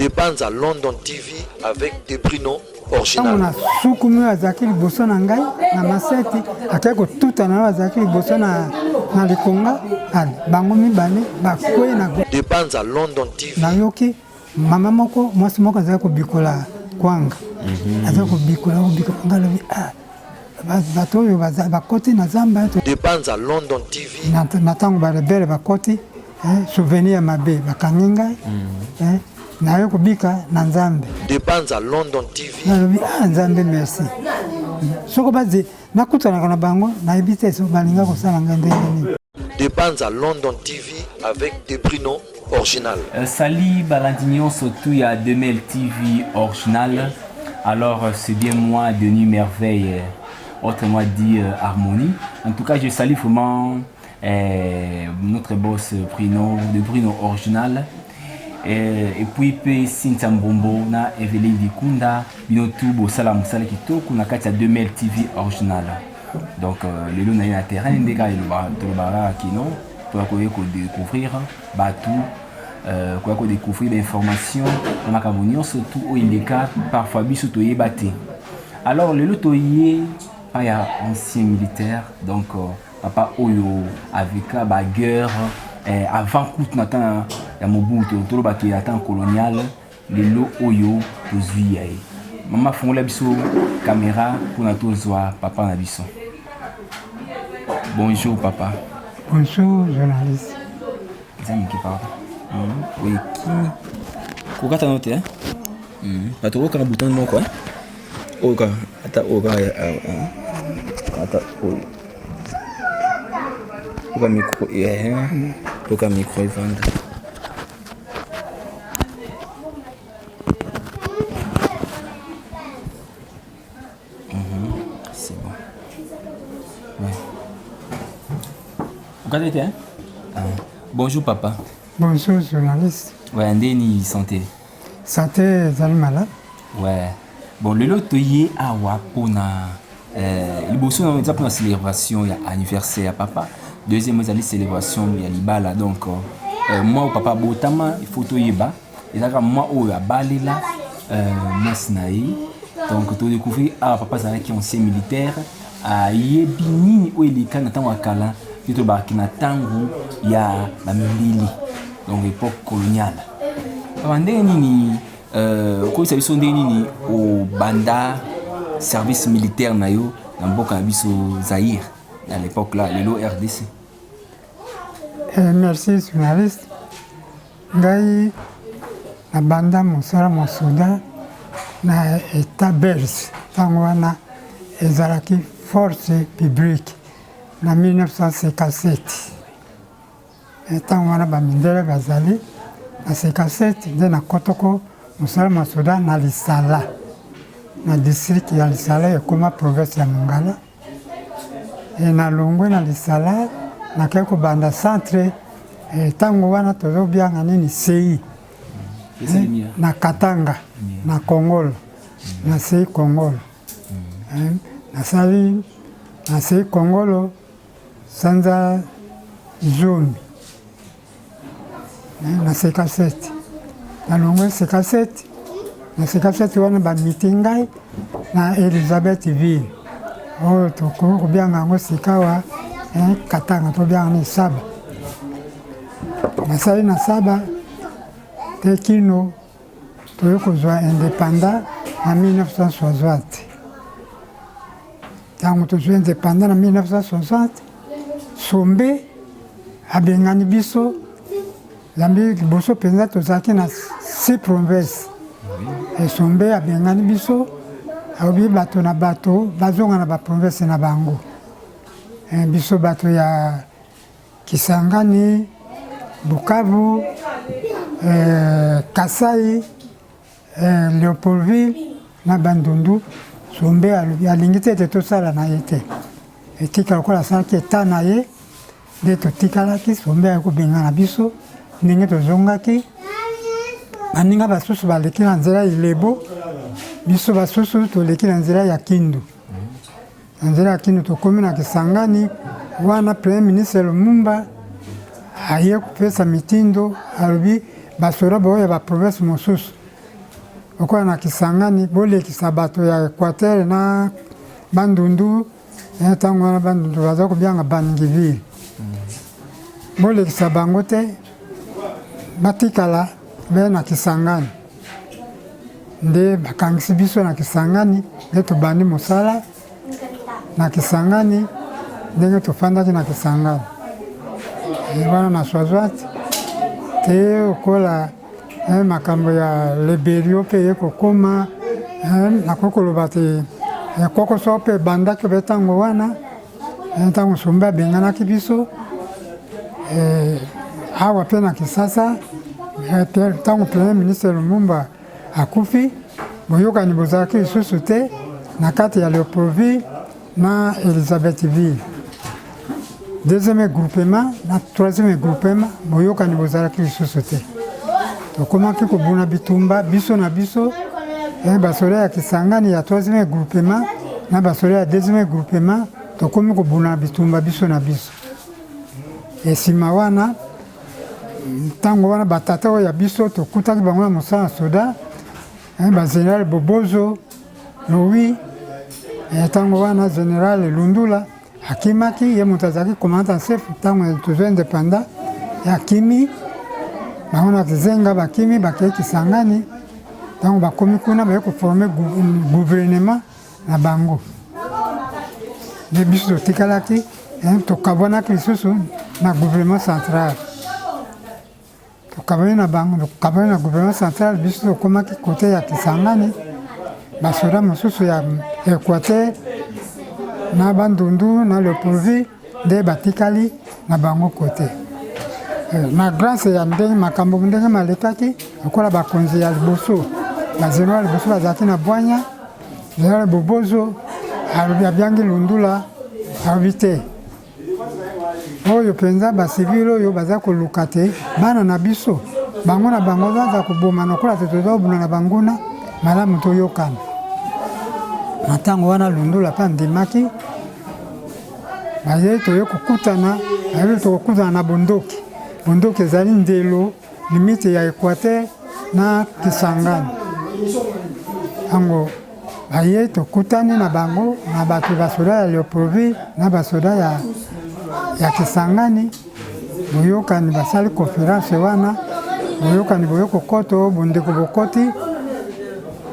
Des bandes à London TV avec des Bruno original. On a soukoumé à Zakiri Bosso Nangai, na Maseti, à quelque tout en a Zakiri Bosso na Likonga, à Bangomi Bane, Bakwe na. Des bandes à London TV. Nayoki, Mama Moko, moi c'est moi qui ai Bikola Kwanga. Azako Bikola, Batoyo, Bakoti, Nazamba. Des bandes à London TV. Natango Barabere Bakoti, souvenir Mabe, Bakaninga. Nayo kubika na Nzambe. Des bandes à London TV. Nzambe merci. Soko bazi nakutana na bango na ibite so balinga ko sala ngende ni. Des bandes à London TV avec des Bruno original. Sali Balandignon surtout il y a 2000 TV original. Alors c'est bien moi Denis Merveille, autrement dit Harmonie. En tout cas je salue vraiment notre boss Bruno original. Et puis Cynthia Mbombo na Evelyn Vikunda binotu bosala musala kitoko na kati ya 2000 TV original. Donc les luna na terrain ndeka tolobara kino pour découvrir batou pour découvrir l'information na makabonyo surtout au indeka parfois biso toyebate. Alors le lotoyé pas ya ancien militaire donc papa oyo avec la bagueur avant coup n'attend ya Mobutu toloba ki attend colonial lelo oyo tozwi yae mama fongola biso caméra pour na tozwa papa na biso. Bonjour papa. Bonjour journaliste. Zami qui parle. Oui qui kokata note hein. Patoko kana bouton mo quoi. Oka ata oka ata oka micro oka micro vendre. C'est bon. Ouais. Regardez, hein? Bonjour papa. Bonjour journaliste. Ouais, ndeni santé. Santé zali malade. Ouais. Bon, le lotoye awa pona liboso na za pona célébration ya anniversaire ya papa. Deuxième ezali célébration ya libala donc moi au papa botama il faut toyeba ezaka moi oyo abalela masinayi donc to découvrir papa zala qui ancien militaire yebi nini oyo eleka na ntango ya kala to baki na ntango ya bamilili donc époque coloniale ndenge nini okoyisa biso ndenge nini obanda service militaire na yo na mboka na biso Zaïre à l'époque là lelo RDC. Merci journaliste. Ngai na banda mosala mosuda na état belge tango wana ezalaki force publique na 1957. Tango wana bamindele bazali na 57 nde na kotoko mosala mosuda na Lisala na district ya Lisala ekoma province ya Mongala. Na longwe na Lisala na keko banda centre tango wana tozobianga nini CI na Katanga na Kongolo na CI Kongolo nasali na CI Kongolo sanza zone na C7 na longwe C7 na C7 wana ba meetingai na Elizabethville oyo tokobianga yango sikawa Katanga tobianga ni Saba nasali na Saba te kino toyo kozwa indépendant na 1960 tango tozwa indépendant na 1960 Sombe abengani biso zambi liboso mpenza tozalaki na 6 provinces Sombe abengani biso aobi bato na bato bazonga na baprovince na bango biso bato ya Kisangani, Bukavu, Kasai, Léopoldville na Bandundu Sombe alingi te tosala na ye te etika lokola asalaki eta na ye nde totikalaki Sombe akobenga na biso ndenge tozongaki baninga basusu baleki na nzela Ilebo biso basusu toleki na nzela ya Kindu na nzela ya Kindu tokomi na Kisangani wana premier ministre Lumumba aye kopesa mitindo alobi basoda boyo ya baprovince mosusu okola na Kisangani bolekisa bato ya Équateur na Bandundu ntango wana Bandundu baza kobianga Baningiville bolekisa bango te batikala be na Kisangani nde bakangisi biso na Kisangani nde tobandi mosala na Kisangani ndenge tofandaki na Kisangani wana na Swazwati te okola makambo ya Liberio mpe ye kokoma nakoki koloba te kokoso mpe ebandaki be ntango wana ntango Sombe abenganaki biso awa mpe na Kisasa ntango Premier Ministre Lumumba akufi boyokani bozalaki lisusu te na kati ya Léopoldville na Elisabethville. Deuxième groupement na troisième groupement boyokani bozalaki lisusu te. Tokomaki kobuna bitumba biso na biso basoda ya Kisangani ya troisième groupement na basoda ya deuxième groupement tokomi kobuna bitumba biso na biso. Esima wana ntango wana batata oyo ya biso tokutaki bango na mosala soda Général Bobozo Louis ntango wana Général Lundula akimaki ye moto azalaki commandant en chef ntango tozwa indépendant akimi bango na Kizenga bakimi bakei Kisangani ntango bakomi kuna baye koforme gouvernement na bango nde biso totikalaki tokabwanaki lisusu na gouvernement central tokabwani na bango tokabwani na gouvernement central biso tokomaki kote ya Kisangani basoda mosusu ya Équateur na Bandundu na Léopoldville nde batikali na bango kote na grâce ya ndenge makambo ndenge malekaki okola bakonzi ya liboso bazénéral liboso bazalaki na bwanya Général Bobozo alobi abyangi Lundula alobi te oyo mpenza basivile oyo baza koluka te bana na biso bango na bango baza koboma nokola te toza kobuna na banguna malamu toyokana na ntango wana Lundula mpe andimaki bayei toye kokutana ayeli tokokutana na bondoki bondoki ezali ndelo limite ya Équateur na Kisangani yango bayei tokutani na bango na bato basoda ya Léopoldville na basoda ya Kisangani boyokani basali conférence wana boyokani boye kokoto bondeko bokoti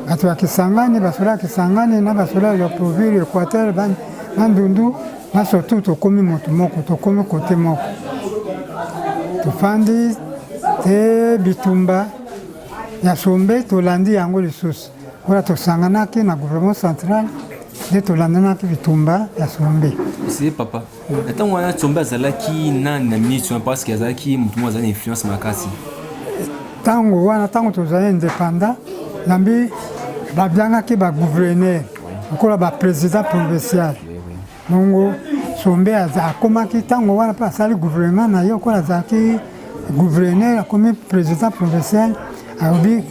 bato ya Kisangani basoda ya Kisangani na basoda ya Léopoldville Équateur Bandundu basotu tokomi moto moko tokomi kote moko tofandi te bitumba ya Sombe tolandi yango lisusu wana tosanganaki na gouvernement central nde tolandanaki bitumba ya Sombe. C'est papa. Ntango wana Sombe azalaki nani na mission parce que azalaki mutu moko azali influence makasi. Ntango wana ntango tozali indépendant lambi babyangaki bagouverneur okola baprésident provincial nongo Sombe akomaki ntango wana mpe asali gouvernement na ye okola azalaki gouverneur akomi président provincial alobi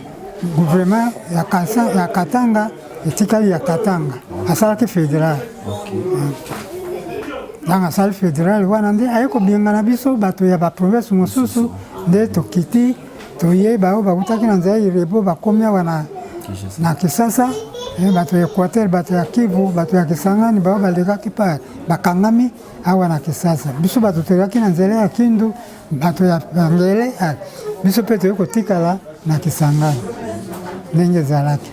gouvernement ya Katanga etikali ya Katanga asalaki fédéral ntango asali fédéral wana nde aye kobengana biso bato ya baprovince mosusu nde tokiti toyeba oyo bakutaki na nzela irebo bakomi awa na Kisasa bato ya Équateur bato ya Kivu bato ya Kisangani bao balekaki pa bakangami awa na Kisasa biso bato toyaki na nzela ya Kindu bato ya Bangele biso mpe toye kotikala na Kisangani ndenge ezalaki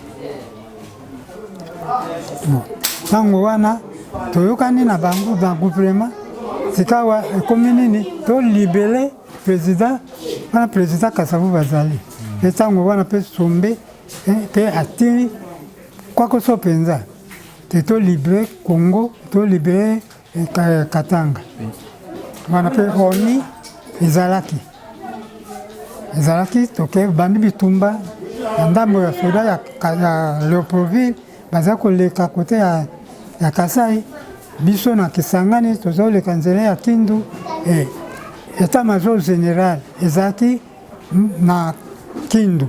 ntango wana toyokani na bango na gouvernement sikawa ekomi nini tolibele président wana président Kasavu bazali mpe ntango wana mpe Sombe mpe atiri kwakoso mpenza te tolibere Congo tolibere Katanga wana mpe oni ezalaki toke bandi bitumba na ndambo ya soda ya Léopoldville baza koleka kote ya Kasai biso na Kisangani tozoleka nzela ya Kindu état-major général ezalaki na Kindu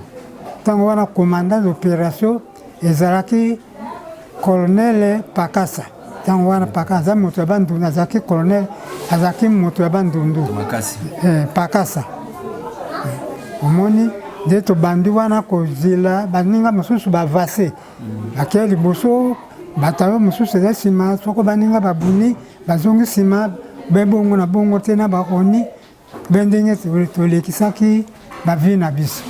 ntango wana commandant d'opération ezalaki colonel Pakasa ntango wana Pakasa aza moto ya Bandundu azalaki colonel azalaki moto ya Bandundu Pakasa omoni nde tobandi wana kozela baninga mosusu bavase bakei liboso batayo mosusu eza nsima soko baninga babuni bazongi nsima bebongo na bongo te na baoni be ndenge tolekisaki bavi na biso.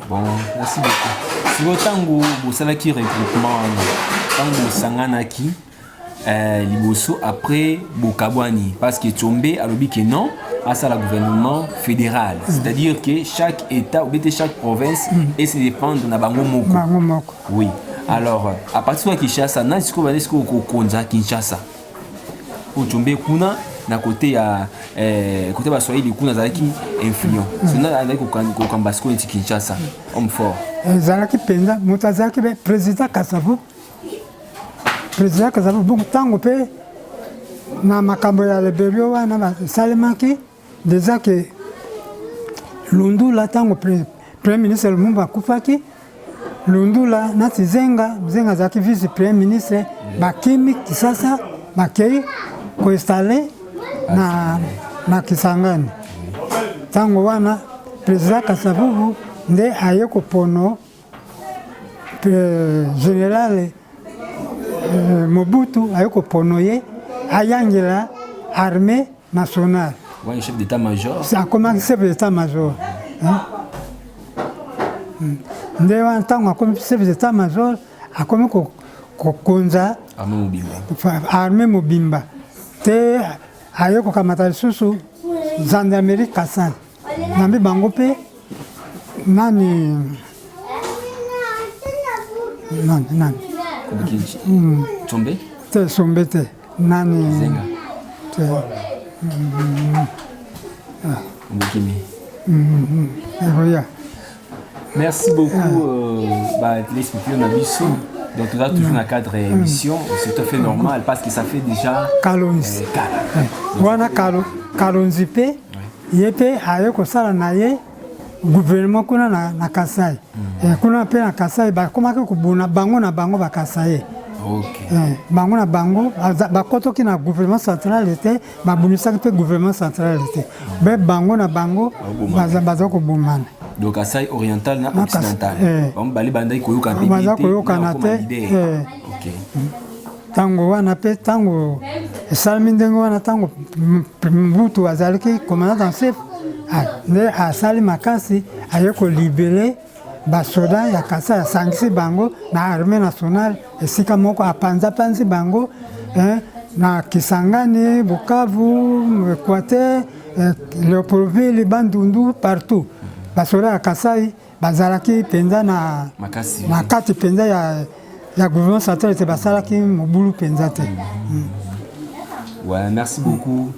Bon, merci beaucoup. Siko ntango bosalaki recrutement ntango bosanganaki liboso après bokabwani parce que Tshombe alobi que non à la gouvernement fédéral, c'est-à-dire que chaque état ou bien chaque province et se dépendre na bango moko. Oui. Alors à partir de Kinshasa, na siko bale siko kokonza Kinshasa. Au Tshombe kuna na côté ya côté ba Swahili kuna zalaki influent. Sona avec ko kambasiko nti Kinshasa, homme fort. Zalaki penza mutazaki be président Kasavu. Président Kasavu bon tango pe na makambo ya liberio wana basalemaki déjà que Lundula tango premier ministre Lumumba akufaki Lundula nati zenga zaki vice premier ministre bakimi Kisasa bakei koinstalle na Kisangani tango wana président Kasavubu nde aye kopono général Mobutu aye kopono ye ayangela armée nationale. Ouais, chef d'état-major. C'est comme chef d'état-major. Nde wana tango akomi chef d'état-major akomi kokonza armée mobimba te aye kokamata lisusu gendarmerie Kasane nambi bango mpe nani Tshombe te Tshombe te nani Zenga te merci beaucoup téléspectateurs Nabiso. Donc tu as toujours dans le cadre émission, c'est tout à fait normal parce que ça fait déjà Kalonzi. Wana Kalonzi pe yepe aye kosala na ye gouvernement kuna na Kasai. Kuna pe na Kasai ba komaki kubuna bango na bango ba Kasai. OK. Bango na bango ba kotoki na gouvernement central était ba bunisaki pe gouvernement central était. Be bango na bango baza ko bumana. Donc Kasai oriental na occidental. On bali bandai koyoka pe. Baza koyoka na te. OK. Tango wana pe tango esalmi ndenge wana tango mbutu azalaki commandant en chef ne asali makasi aye ko libérer basoda ya Kasai asangisi bango na armée nationale esika moko apanza panzi bango na Kisangani, Bukavu, Equateur, Léopoldville, Bandundu, partout. Basoda ya Kasai bazalaki penza na makati penza ya gouvernement central te basalaki mobulu penza te. Ouais, merci beaucoup.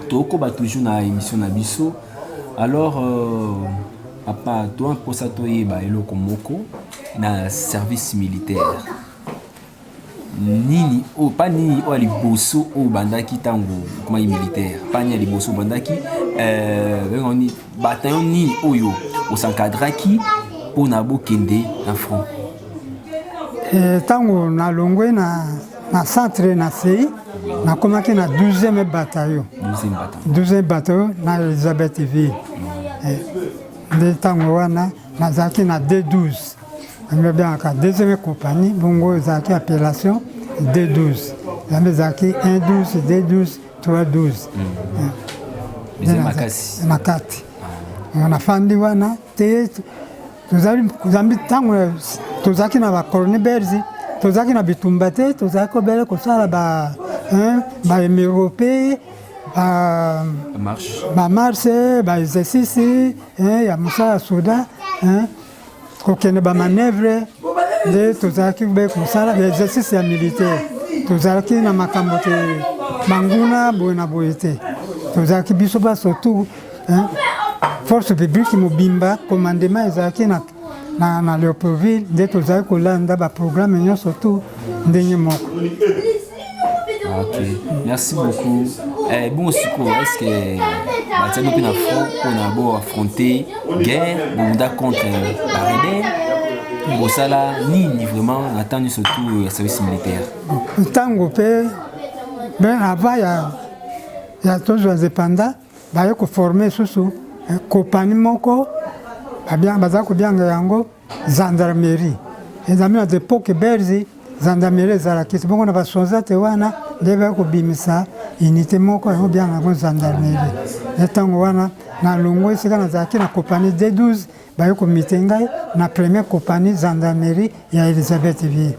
Toko ba toujours na émission na biso. Alors papa toi pour ça toi ba eloko moko na service militaire. Nini o pas nini o liboso o bandaki tango comme militaire. Pas ni liboso bandaki on bataillon ni oyo o s'encadraki pour na bokende na front. Tango na longwe na centre na CI na komaki na 12e bataillon. 12e bataillon na Elisabethville. De tango wana nazaki na D12. Bien ka deuxième compagnie bongo zaki appellation D12. Zambe zaki 112, D12, 312. Deuxième makasi. Makati. On a fandi wana te tuzambi tango tozaki na ba colonel berzi tozaki na bitumba te tozaki ko bele ko sala ba européen marche ba exercice ya musala soda kokende ba manœuvre de tozaki be ko sala ba exercice ya militaire tozaki na makambo te manguna boina boite tozaki biso ba surtout force publique mobimba commandement ezaki na Léopoldville nde tozali kolanda ba programme nyonso tu ndenge moko. OK, merci beaucoup. Bon siko, est-ce que batano pe na front pour na affronter guerre bonda contre la rebelle ou ça là ni vraiment attendu surtout le service militaire. Tango pe ben avant ya toujours indépendant ba ko former susu compagnie moko baza kobenga yango gendarmerie ezami na époque belge gendarmerie ezalaki bongo na basonza te wana nde bakobimisa unité moko yango bianga yango gendarmerie ntango wana na longo esika nazalaki na compagnie D12 baye komite ngai na première compagnie gendarmerie ya Elisabeth Ville.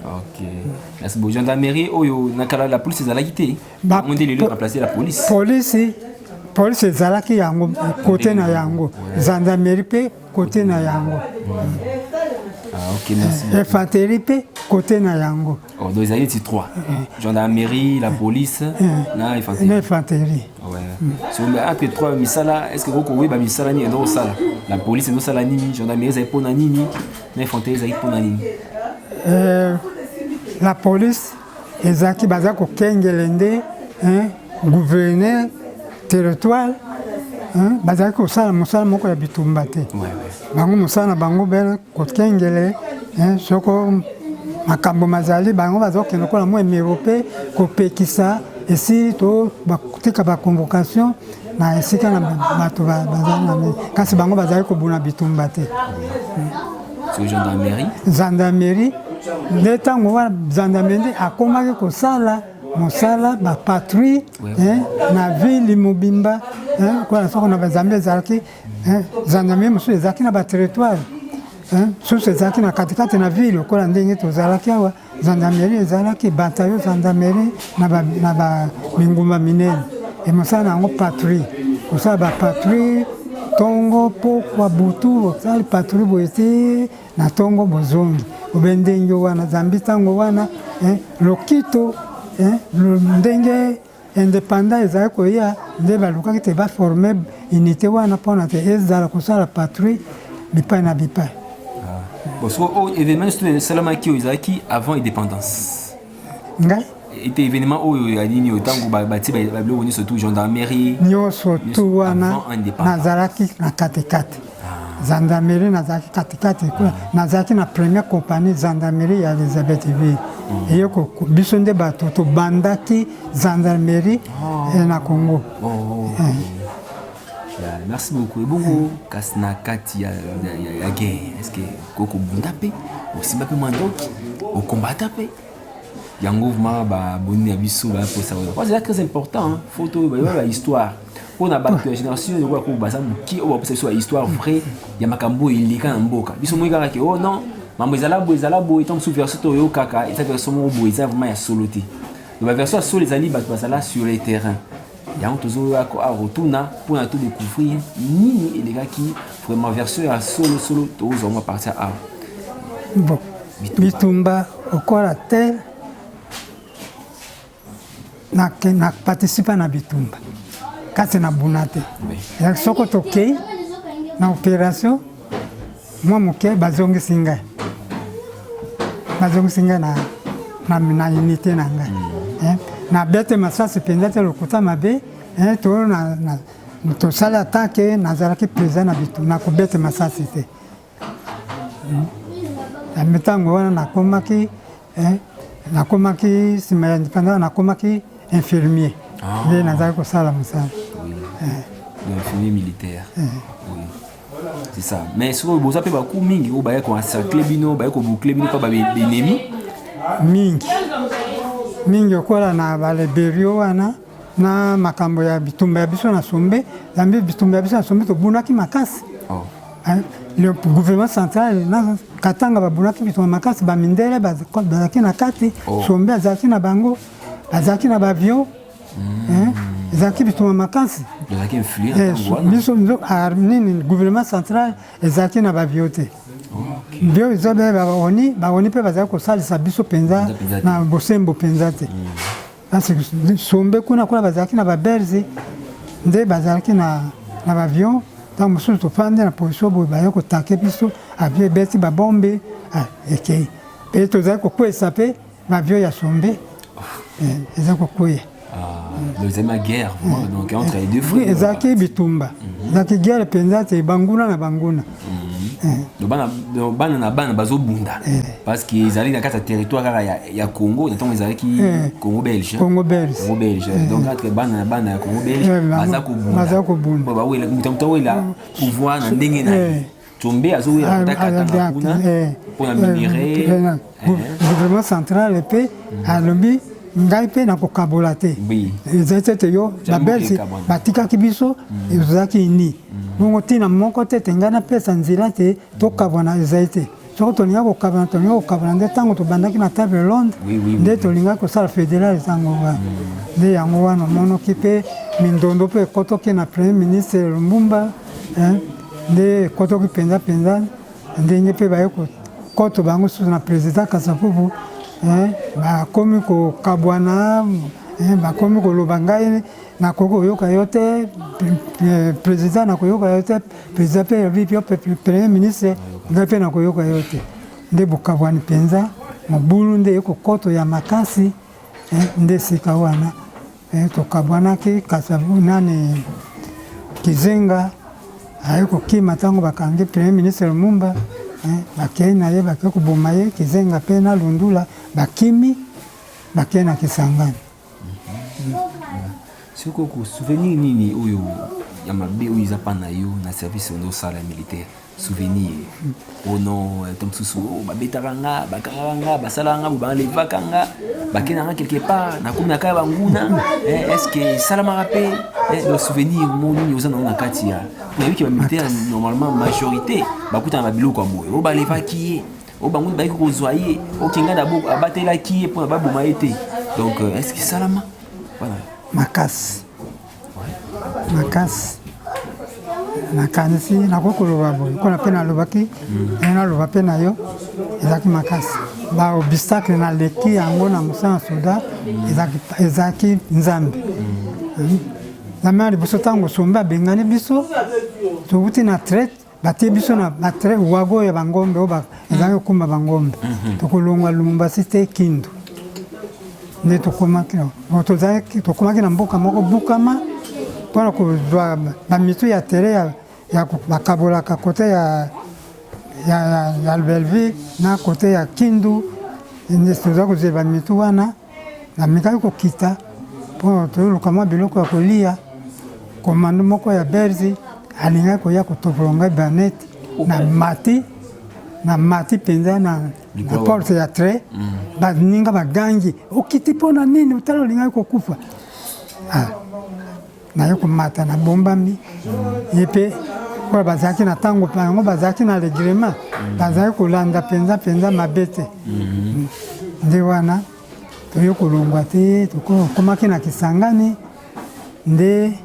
Ok. Merci beaucoup. Gendarmerie, la police est à la guité. On dit le remplacer la police. Police est à la yango côté na yango. Gendarmerie pe côté na yango. Ah ok, merci. Infanterie pe côté na yango. Oh, donc ils ont trois. Gendarmerie, la police, na infanterie. Infanterie. Ouais. Sur entre trois misala, est-ce que vous pouvez misala ni ndo sala? La police ndo sala nini, gendarmerie za ipona nini, na infanterie za ipona nini? La police ezaki baza ko kengelende gouverneur territoire bazaki ko sala musala moko ya bitumba te. Bango musala bango bela ko kengele soko makambo mazali bango bazokende kola mo Europe ko pekisa esi to bakutika ba convocation na esika na bato bazana kasi bango bazali ko buna bitumba te. Sur gendarmerie nde ntango wana gendarmerie akomaki kosala mosala bapatrouille na ville mobimba kona soko na bazambe ezalaki gendarmerie mosusu ezalaki na baterritoire susu ezalaki na katikati na ville okola ndenge tozalaki awa gendarmerie ezalaki bataillon gendarmerie na bamingumba minene emosala na yango patrouille kosala bapatrouille tongo pokwa butu osali patrouille boye te na tongo bozongi obendenge wana zambi ntango wana lokito ndenge indépendant ezali koya nde balukaki te baforme unité wana mpona te ezala kosala patrouille bipai na bipai. Événement esalamaki oyo ezalaki avant indépendance ngai ete événement oyo ya nini otango batie babiloko nyonso tu gendarmerie nyonso tu wana nazalaki na katikati gendarmerie nazalaki katikati nazalaki na première compagnie gendarmerie ya Elisabeth Ville eyoko biso nde bato tobandaki gendarmerie na Congo. Merci beaucoup. Bongo kasi na kati ya guerre est-ce que koko bunda pe osimba pe mandoki okombata pe yango vraiment ba boni ya biso ba pour ça. C'est très important photo ba histoire pour na ba génération de quoi ko basa muki o ba soit histoire vraie ya makambo ilika na mboka biso mo ikaka ke oh non mambo ezala bo etant sous version to yo kaka et ça version mo bo eza vraiment ya soloté la version solo les ali ba basala sur les terrains yango tozo a retourna pour tout découvrir nini et les gars qui vraiment version ya solo tozo on va partir à bon bitumba okola terre na participa na bitumba kasi na bunate ya soko tokei na opération mwa moke bazongisi ngai na unité na ngai na bete masasi mpenza te lokuta mabe tosali atake nazalaki président na bitumba na kobete masasi te ya mitango wana nakomaki nsima ya indépendance nakomaki infirmier nde nazali kosala mosala infirmier militaire c'est ça mais soki boza mpe baku mingi oyo baye koencercle bino baye koboucle bino mpa baennemi mingi okola na baleberio wana na makambo ya bitumba ya biso na sombe zambi bitumba ya biso na sombe tobunaki makasi le gouvernement central na katanga babunaki bitumba makasi bamindele bazalaki na kati sombe azalaki na bango azalaki na bavio ezalaki bitumba makasi biso nini gouvernement central ezalaki na bavio te bio ezobe baoni mpe bazalaki kosalisa biso mpenza na bosembo mpenza te sombe kuna bazalaki na baberge nde bazalaki na bavion ntango mosusu tofandi na position boye baye kotake biso avio ebeti babombe ekei mpe tozalaki kokweyisa mpe bavio ya sombe eza kokwea la guerre donc entre les deux frères ezalaki bitumba ezalaki guerre mpenza te banguna na banguna bana na bana bazobunda parce que ezali na kati ya territoire ya Congo na ntango ezalaki Congo belge donc entre bana na bana ya Congo belge baza kobunda bawela mutu awela pouvoir na ndenge na tombe azowela kaka kuna mpona minere gouvernement central mpe alobi ngai mpe nakokabola te ezali tete yo babelge batikaki biso ezalaki ini bongo ntina moko te ngai napesa nzela te tokabwana ezali te soki tolinga kokabwana nde ntango tobandaki na table ronde nde tolingaki kosala fédéral ntango wana nde yango wana omonoki mpe mindondo mpe ekotoki na premier ministre Lumumba nde ekotoki mpenza ndenge mpe baye koto bango susu na président Kasavubu bakomi kokabwana bakomi koloba ngai nakoki koyoka yo te président nakoyoka yo te président mpe yabibi yo premier ministre ngai mpe nakoyoka yo te nde bokabwani mpenza mobulu nde ekokoto ya makasi nde sika wana tokabwanaki Kasavubu nani Kizenga aye kokima ntango bakangi premier ministre Lumumba bakei na ye bakei koboma ye Kizenga mpe na Lundula bakimi bakei na Kisangani. Siko ko souvenir nini oyo ya mabe oyo eza pa na yo na service oyo osala militaire souvenir ono tomsusu babetaka nga bakangaka nga basalaka nga balevaka nga bakendaka quelque part nakomi na kaya banguna est-ce que salamaka mpe le souvenir monini oza nango na kati ya nayebi bamilitaire normalement majorité bakutana na biloko ya boye oyo balevaki ye oyo banguni bayaki kozwa ye okenga na abatelaki ye mpona baboma ye te donc est-ce que salama voilà makasi nakanisi nakoki koloba boye mpona mpe nalobaki naloba mpe na yo ezalaki makasi baobstacle naleki yango na mosala soda ezalaki nzambe nzambe ya liboso ntango sombe abengani biso tokuti na traite batie biso na wago ya bangombe oyo ezalaki kokumba bangombe tokolongwa Lubumbashi te Kindu nde tokomaki na mboka moko bukama mpona kozwa bamitu ya tere bakabolaka kote ya Belleville na kote ya Kindu nde toza kozwa bamitu wana namekaki kokita mpo toluka mwa biloko ya kolia komando moko ya Berzi alingaki koya kotopola baneti na mati mpenza na porte ya tre baninga bagangi okiti mpona nini otala olingaki kokufa naye komata na bombami ye mpe oyo bazalaki na ntango yango bazalaki na regrema bazalaki kolanda mpenza mabe te nde wana toye kolongwa te tokomaki na Kisangani nde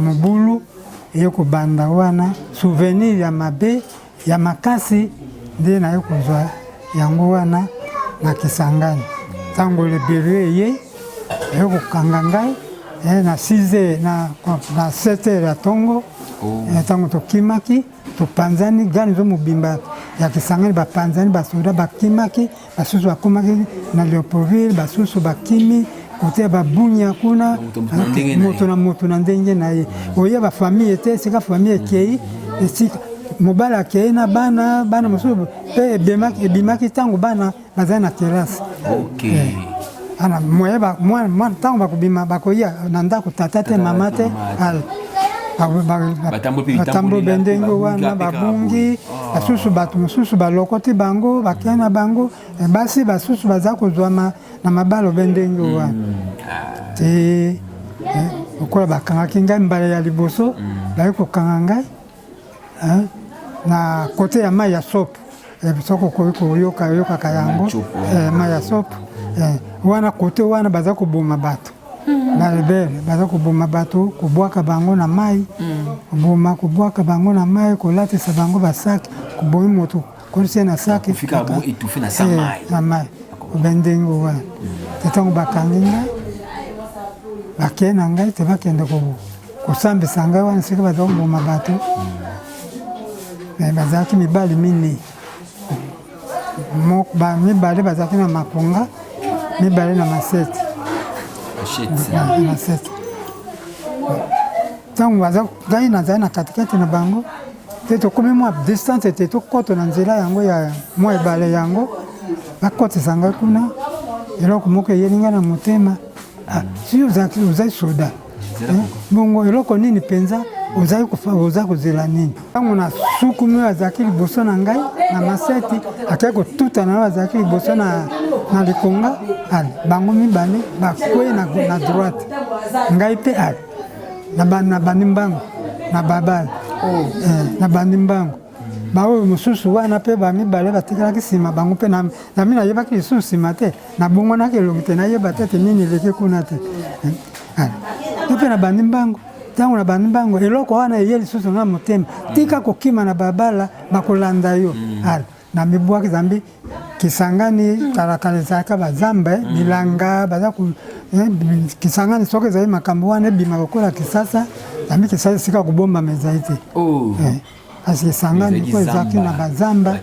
mobulu eye kobanda wana souvenir ya mabe ya makasi nde naye kozwa yango wana na Kisangani ntango lebelu eye kokanga ngai na 6h na 7h ya ntongo ntango tokimaki topanzani gani zo mobimba ya Kisangani bapanzani basoda bakimaki basusu bakomaki na Leopoldville basusu bakimi kote babunya kuna moto na ndenge na ye oye bafamille te esika famille ekei esika mobali akei na bana mosusu mpe ebimaki ntango bana bazali na terase ntango bakobima bakoya na ndako tata te mama te batambola ndenge wana babungi basusu bato mosusu balokoti bango bakei na bango basi basusu baza kozwama na mabalo bendenge wana te okola bakangaki ngai mbala ya liboso baye kokanga ngai na kote ya mai ya sopu soko koyokaka yango mai ya sopu wana kote wana baza koboma bato balebele baza koboma bato kobwaka bango na mai kobwaka bango na mai kolatisa bango basaki kobomi moto kolisia na saki na mai obendenge wana te ntango bakangi ngai bakei na ngai te bakende kosambisa ngai wana sika baza koboma bato bazalaki mibali minei mibale bazalaki na makonga mibale na masete ntango ngai nazali na katikati na bango te tokomi mwa distance te tokota na nzela yango ya mwa ebale yango bakotisa ngai kuna eloko moko eyelinga na motema si ozali soda bongo eloko nini mpenza oza kozela nini ntango na sukumi oyo azalaki liboso na ngai na maseti akei kotuta na oyo azalaki liboso na likonga bango mibale bakwei na droite ngai mpe na bandi mbango na babala na bandi mbango baoyo mosusu wana mpe bamibale batikalaki nsima bango mpe nami nayebaki lisusu nsima te nabongonaki elongi te nayeba te nini eleki kuna te mpe na bandi mbango ntango na bandi mbango eloko wana eye lisusu nga motema tika kokima na babala bakolanda yo na mibwaki zambi kisangani kalakala ezalaka bazamba bilanga baza kisangani soki ezali makambo wana ebima kokola kisasa zambi kisasa esika kobombama ezali te kasi kisangani po ezalaki na bazamba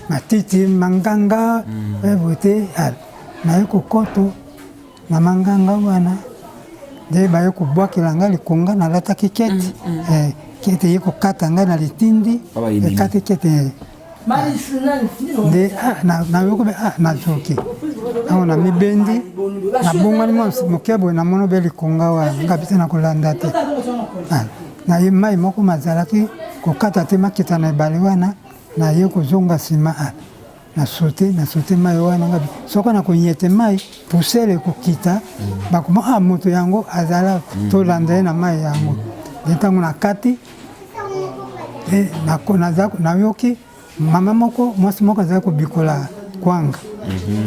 matiti manganga boye te naye kokoto na manganga wana nde baye kobwakela ngai likonga nalataki kete kete ye kokata ngai na litindi ekati kete nde nayokobe nazoki ango na mibendi nabongani moke boye namoni be likonga wana nga bite na kolanda te naye mai moko mazalaki kokata te makita na ebale wana naye kozonga nsima nasote mai wana ngabi soki nakonyete mai pusele kokita bakoma moto yango azala tolanda ye na mai yango nde ntango nakati nayoki mama moko mwasi moko azali kobikola kwanga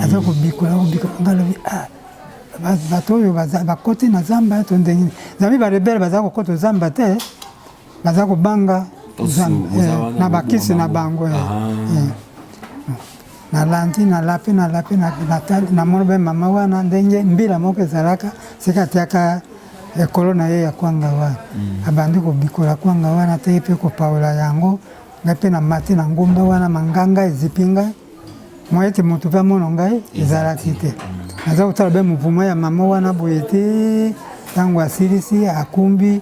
azali kobikola ngalobi bato oyo bakoti na zamba to ndenge zami barebele bazali kokota zamba te bazali kobanga na bakisi na bango nalandi nalapi namoni be mama wana ndenge mbila moko ezalaka sika atiaka ekolo na ye ya kwanga wana abandi kobikola kwanga wana te mpe kopaola yango ngai mpe na mati na ngomba wana manganga ezipi ngai mwa ete moto mpe amono ngai ezalaki te naza kotala be muvuma ya mama wana boye te ntango asilisi akumbi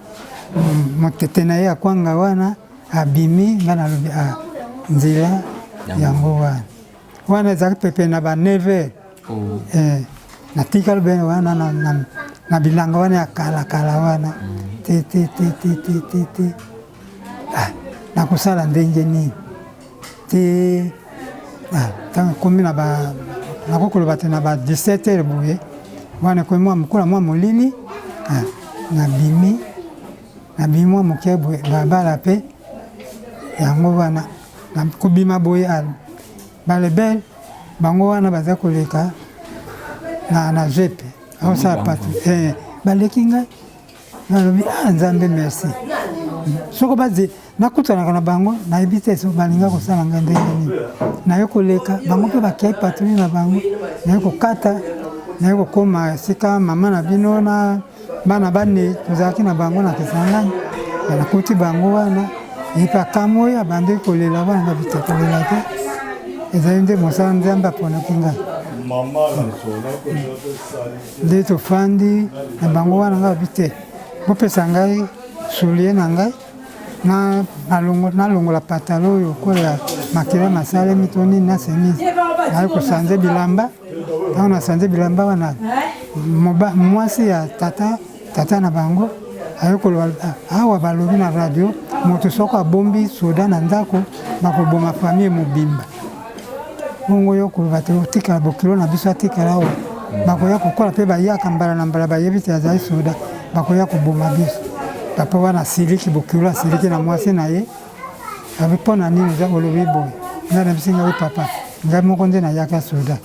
motete na ye ya kwanga wana abimi ngai nalobi nzela yango wana ezalaki pepe na ba 9h natikali bene wana na bilanga wana ya kalakala wana te nakosala ndenge nini te ntango komi nakokoloba te na ba 17h boye wana ekomi mwa mokola mwa molili nabimi mwa moke boye babala mpe yango wana kobima boye balebele bango wana baza koleka na jepe aosala patu baleki ngai nalobi nzambe merci soko bazi nakutanaka na bango nayebi te so balinga kosala ngai ndenge nini naye koleka bango mpe bakei patuli na bango naye kokata naye kokoma esika mama na bino na bana bane tozalaki na bango na Kisangani nakuti bango wana yepe akama oyo abandi kolela wana nga bite kolela te ezali nde mosala nzambe aponaki ngai nde tofandi na bango wana nga bite bopesa ngai sulie na ngai nalongola patalo oyo kola makila masalemi to nini na semise naye kosanze bilamba ntango nasanze bilamba wana mwasi ya tata na bango aye koloba awa balobi na radio moto soko abombi soda na ndako bakoboma famille mobimba bongo yo koloba te otikala bokilo na biso atikala oyo bakoya kokola mpe bayaka mbala na mbala bayebi te azali soda bakoya koboma biso papa wana asiliki bokilo asiliki na mwasi na ye abi mpo na nini oza olobi boye nga na bisinga we papa ngai moko nde nayaka soda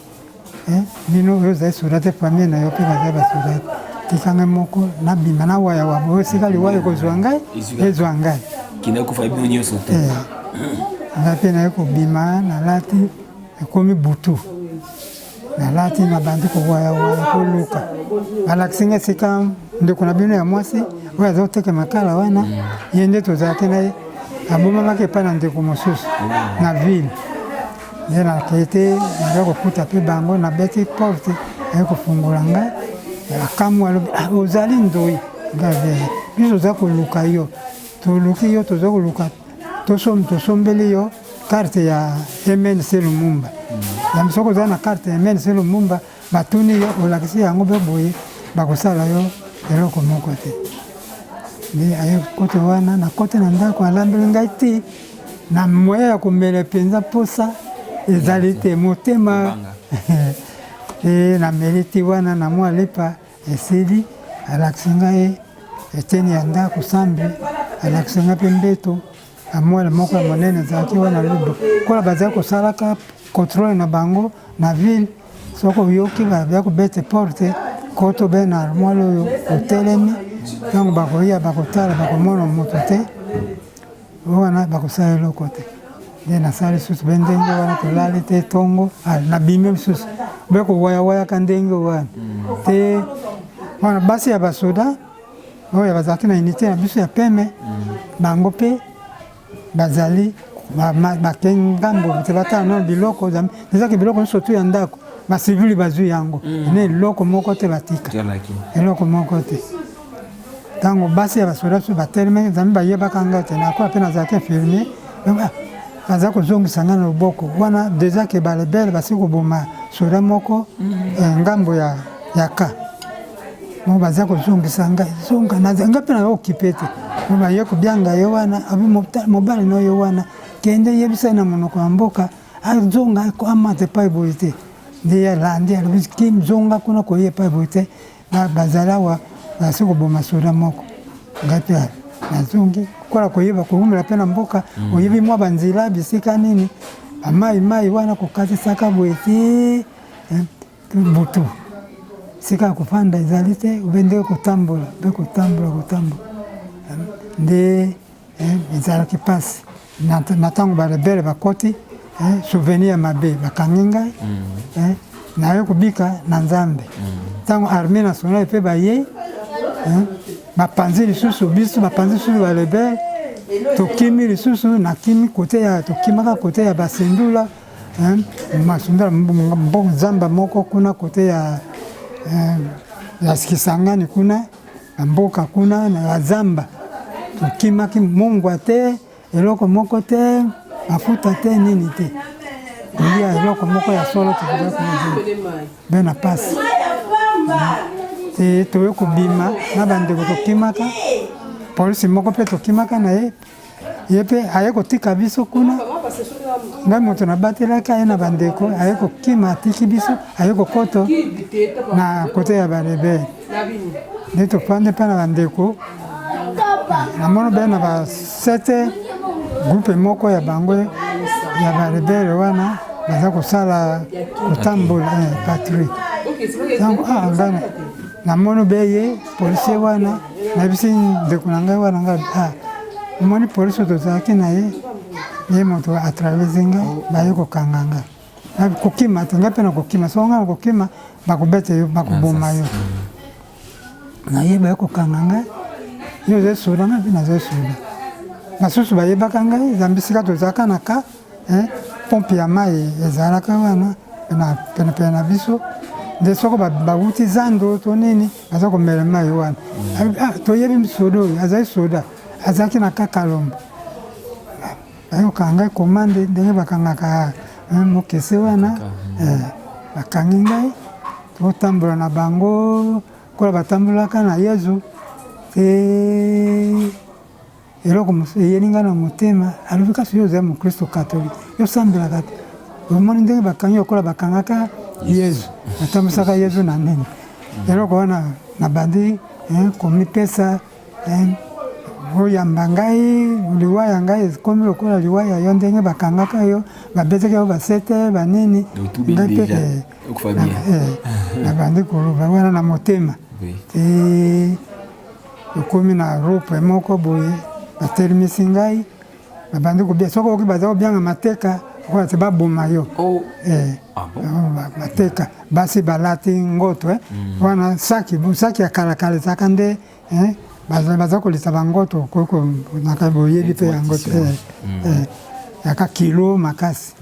bino oyo ozali soda te famille na yo mpe bazali basoda tikanga moko nabima nawaya wabo oyo esika liwaya ekozwa ngai ezwa ngai ngai mpe naye kobima nalati ekomi butu nalati nabandi kowayawaya koluka balakisi nga esika ndeko na bino ya mwasi oyo azoteka makala wana ye nde tozalaki naye abomamaki epai na ndeko mosusu na ville nde nakei te naza kokuta mpe bango nabeti porte aye kofungola ngai akamu alobi ozali ndoi ngai biso toza koluka yo toluki yo toza koluka tosombeli yo carte ya MNC Lumumba. Ya soko za na carte ya MNC Lumumba batuni yo olakisi yango boye bakosala yo eloko moko te. Ni ayo kote wana na kote na ndako alambeli ngai ti na moya ya komela penza posa ezali te motema na meliti wana na mwa lepa esili alakisi ngai eteni ya ndako sambi alakisi ngai mpe mbeto amwele moko ya monene ezalaki wana lubo kola bazali kosalaka controle na bango na ville soko yoki baya kobete porte koto be na armoire oyo otelemi ntango bakoya bakotala bakomona moto te wana bakosala eloko te nde nasala lisusu be ndenge wana tolali te tongo nabimi lisusu be kowayawayaka ndenge wana te wana basi ya basoda oyo bazalaki na unité na biso ya peme bango mpe bazali bake ngambo te batala nano biloko ezaki biloko nyonso tu ya ndako basivili bazwi yango ene eloko moko te batika eloko moko te ntango basi ya basoda so batelemi nzambe bayebaka ngai te nakola mpe nazalaki infirmier baza kozongisa ngai na loboko wana deja ke balebele basi koboma soda moko ngambo ya ka mo baza kozongisa ngai zonga ngai mpe na okipe te mo baye kobianga ye wana abi mobali no ye wana kende yebisa na monoko ya mboka azonga amate pa boye te nde ya landi alobi kim zonga kuna koye pa boye te bazali awa basi koboma soda moko ngai mpe nazongi kola koyeba kohumela mpe na mboka oyebi mwa banzela bisika nini bamai wana kokatisaka boye te butu sika ya kofanda ezali te obe ndenge kotambola mpe kotambola nde ezalaki mpasi na ntango barebele bakoti souvenir ya mabe bakangi ngai naye kobika na nzambe ntango armée nationale mpe baye bapanzi lisusu biso bapanzi lisusu barebele tokimi lisusu nakimi tokimaka kote ya basendula masundula nzamba moko kuna kote ya Kisangani kuna mboka kuna na bazamba tokimaki mongwa te eloko moko te mafuta te nini te kolia eloko moko ya solo tokilaka be na pasi te toye kobima na bandeko tokimaka polisi moko mpe tokimaka na ye mpe aye kotika biso kuna ngai moto nabatelaka ye na bandeko aye kokima atiki biso aye kokoto na kote ya barebele nde tofandi mpe na bandeko namoni be na basete groupe moko ya bango ya barebele wana baza kosala kotambola patrie ngai namoni be ye polisi wana nayebisi ndeko na ngai wana ngai omoni polisi tozalaki na ye moto atravesi ngai baye kokanga ngai kokima te ngai mpe na kokima soko ngai na kokima bakobete yo bakoboma yo naye baye kokanga ngai yo ozali soda ngai mpe nazali soda basusu bayebaka ngai zambi sika tozalaka na ka pompe ya mai ezalaka wana penepene na biso nde soko bawuti zando to nini baza komela mai wana toyebi soda oyo azali soda azalaki na kakalombo bayokanga ngai komande ndenge bakangaka mokese wana bakangi ngai totambola na bango kola batambolaka na yezu te eloko eyeli ngai na motema alobi kasi yo ozali mokristo katolike yosambelaka te omoni ndenge bakangi okola bakangaka yezu batambwisaka yezu na nini eloko wana nabandi komipesa oyamba ngai liwaya ngai ekomi lokola liwaya yo ndenge bakangaka yo babetaki yo basete banini nabandi koloba wana na motema te ekomi na rope moko boye batelemisi ngai babandi kobia soko oki baza kobianga mateka okola te baboma yo mateka basi balati ngoto wana saki ya kalakala ezaka nde baza kolisa bangoto boyebi mpe yango yaka kilo makasi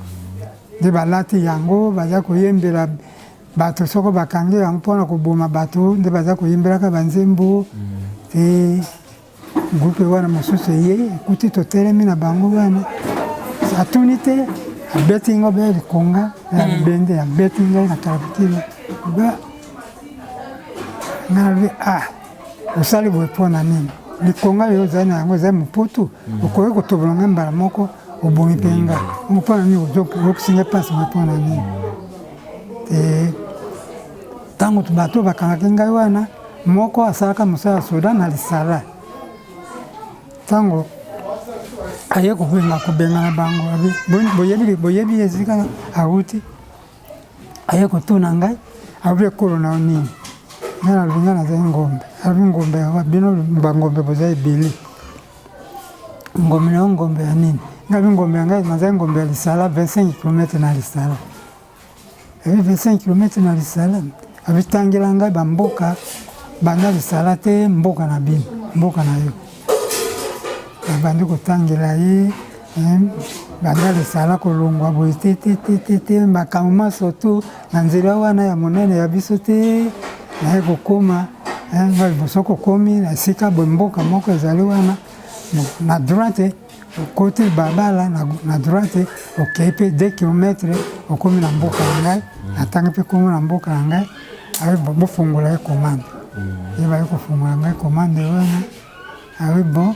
nde balati yango baza koyembela bato soko bakangi yango mpona koboma bato nde baza koyembelaka banzembo te groupe wana mosusu ye ekuti totelemi na bango wana atuni te abeti ngo be likonga ya bende abeti ngai na karabikili ba nalwe osali boye mpona nini likonga yo ozali na yango ezali moputu okoki kotobolanga mbala moko obongi mpe ngai mpona nini okosinga mpasi boye mpona nini te ntango bato bakangaki ngai wana moko asalaka mosala soda na lisala ntango aye kobenga na bango boyebi esika awuti aye kotuna ngai aobi ekolo na yo nini ngai nalobi ngai nazali ngombe alobi ngombe bino bangombe boza ebele ngombe na yo ngombe ya nini ngai abi ngombe ya ngai nazali ngombe ya lisala 25 km na lisala abi 25 km na lisala abitangela ngai bamboka banda lisala te mboka na bino mboka na yo bandi kotangela ye banda lisala kolongwa boye te makambo masoto na nzela wana ya monene ya biso te naye kokoma ngai liboso kokomi na esika boye mboka moko ezali wana na droite okoti babala na droite okei mpe 2 km okomi na mboka na ngai natangi mpe komi na mboka na ngai awe bofungola ye komande ye baye kofungola ngai komande wana awe bon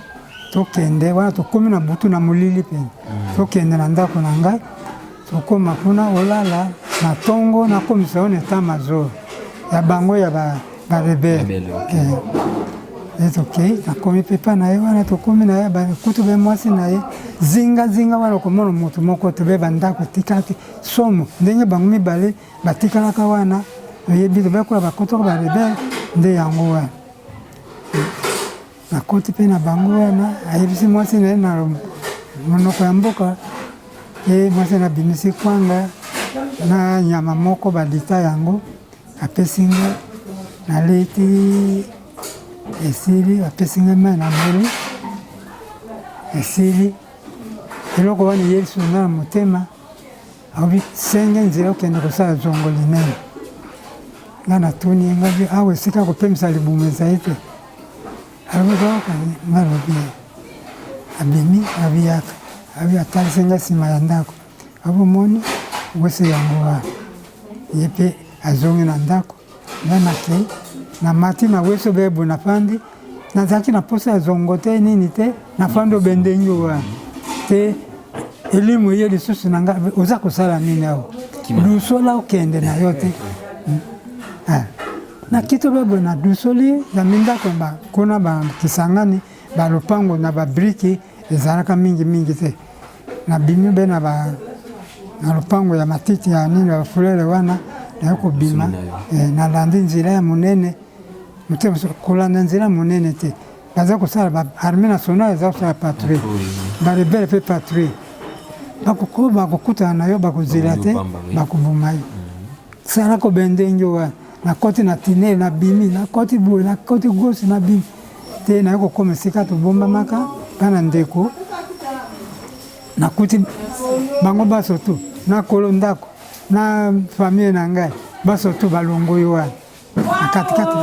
tokende wana tokomi na butu na molili pene tokende na ndako na ngai tokoma kuna olala na tongo nakomisa ona eta major ya bango ya barebele tokei nakomi pepa na ye wana tokomi na ye kutu be mwasi na ye zinga wana okomona motu moko te be bandako etikaki somo ndenge bango mibale batikalaka wana oyebi tobekola bakotoko barebele nde yango wana nakoti mpe na bango wana ayebisi mwasi na ye na monoko ya mboka ye mwasi na bimisi kwanga na nyama moko balita yango apesi nga naleti esili apesi nga mai na mbeli esili eloko wana eyebisi nga na motema aobi senge nzela okende kosala zongo linene nga natuni ye ngabi awa esika kopemisa libumu ezali te alobaka nga lobi abimi abiyaka abi atalisi nga nsima ya ndako abomoni wese yango wana ye mpe azongi na ndako nga nakei na mati na weso bebo nafandi nazalaki na posa ya zongo te nini te nafandi obendengi wana te elimu ye lisusu na nga oza kosala nini awa lusola okende na yo te na kito bebo na dusoli na mindako kuna bakisangani balopango na babriki ezalaka mingi te na bimi be na lopango ya matiti ya nini ya fulele wana naye kobima nalandi nzela ya monene kolanda nzela monene te baza kosala baarme nationale eza kosala patrouille barebele mpe patrouille bakokutana na yo bakozela te bakoboma ye sala kobendengi wana nakoti na tinele na bimi nakoti boye nakoti gosi na bimi te naye kokoma esika tobombamaka mpana ndeko nakuti bango basotu nakolo ndako na famille na ngai basotu balongoi wana na katikati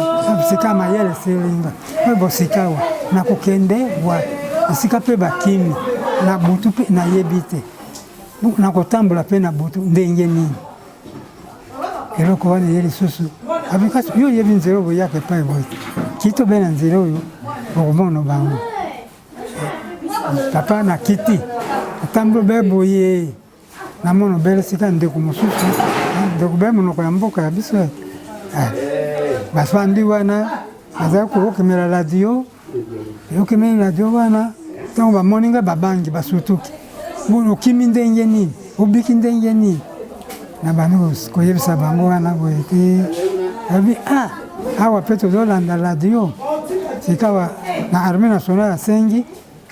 esika mayele selinga oyo bosika wa nakokende wa esika mpe bakimi na butu mpe nayebi te nakotambola mpe na butu ndenge nini eloko wana ye lisusu abikasi yo yebi nzela oyo yaka epai boye kito be na nzela oyo okomona bango papa na kiti atambola be boye namona bele sika ndeko mosusu ndeko be monoko ya mboka ya biso bafandi wana azali kokemela radio okemeli radio wana ntango bamoni nga babangi basutuki okimi ndenge nini obiki ndenge nini na bandi koyebisa bango wana boye te abi awa mpe tozolanda radio sika na armée nationale asengi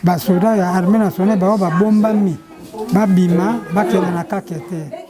basoda ya armée nationale bao babombami babima bakende na kake te